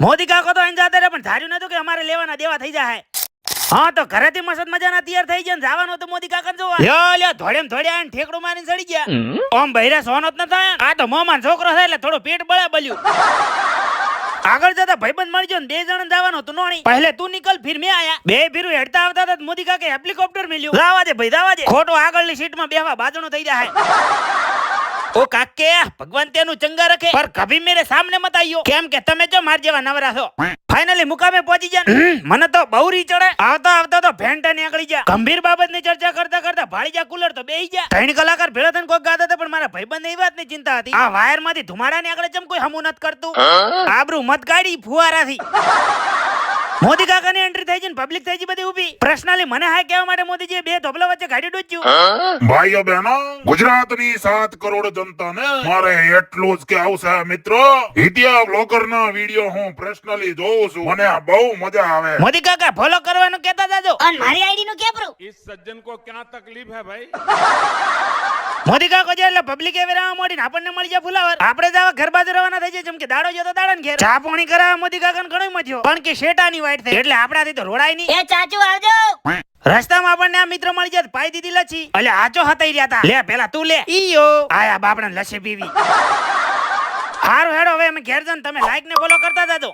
મોદી કાકો તો અહીં જતા રહે પણ ધાર્યું નતું કે અમારે લેવાના દેવા થઈ જાય. હા તો ઘરેથી મસત મજાના તૈયાર થઈ ગયા જવાનું તો મોદી કાકા જોવા લ્યો ધોડેમ ધોડ્યા ને ઠેકડું મારીને ચડી ગયા. ઓમ બૈરા સોનો જ ન થાય. આ તો મોમાન છોકરો થાય એટલે થોડું પેટ બળે બલ્યું. આગળ જતા ભાઈબંધ મળી ગયો ને 2 જણ જવાનું હતું નોણી. પહેલે તું નીકળ ફિર મેં આયા. બે ભીરું હેડતા આવતા હતા મોદી કાકે હેલિકોપ્ટર મેલ્યું. જાવા દે ભાઈ જાવા દે. ખોટો આગળની સીટમાં બેહવા બાજુનું થઈ જાય. ओ काके भगवान तेनु चंगा रखे पर कभी मेरे सामने मत आइयो केम के तमे जो मार जेवा नवरा છો. फाइनली मुकामे पहुंची जा. મને તો બહુરી ચડે. આવતા આવતા તો ભેંટા નીકળી જા. ગંભીર બાબતની ચર્ચા કરતા કરતા ભાળી જા કુલર તો બેહી જા. ત્રણ કલાકાર ભેળા થઈને કોક ગાતા હતા પણ મારા ભાઈબંધને એ વાતની ચિંતા હતી. આ વાયરમાંથી ધુમાડા નીકળે ચમ કોઈ હમુ નત કરતું. આબરૂ મત કાઢી ફુવારાથી. મોદી કાકાની એન્ટ્રી થઈ છે પબ્લિક થઈ છે બધી ઊભી. પર્સનલી મને હાય કહેવા માટે મોદીજીએ બે ધોબલા વચ્ચે ગાડી ડૂચ્યું. ભાઈઓ બહેનો ગુજરાતની 7 કરોડ જનતાને મારે એટલું જ કે આવશે મિત્રો ઇતિહાસ બ્લોગરના વિડિયો હું પર્સનલી જોઉં છું મને બહુ મજા આવે. મોદી કાકા ફોલો કરવાનું કહેતા જાજો. और मारी आईडी નું क्या प्रूफ? इस सज्जन को क्या तकलीफ है भाई? મોદી કાકો જે એટલે પબ્લિક એ વેરાવા મોડી આપણને મળી જાય ફુલાવર. આપણે જાવા ઘર બાજુ રવાના થઈ જાય જેમ કે દાડો જો તો દાડા ને ઘેર. ચા પાણી કરાવવા મોદી કાકાને ઘણો મજ્યો પણ કે શેટાની વાઈટ થઈ એટલે આપણાથી તો રોડાય નહીં. ए चाचू आवजो. રસ્તામાં આપણને આ મિત્ર મળી જાય પાઈ દીધી લચ્છી. એટલે આજો હતાઈ રહ્યા હતા. લે પેલા તું લે. ઈયો આયા બાપડા લસ્સી પીવી. હારું હેડો હવે અમે ઘેર જન તમે લાઈક ને ફોલો કરતા જાજો.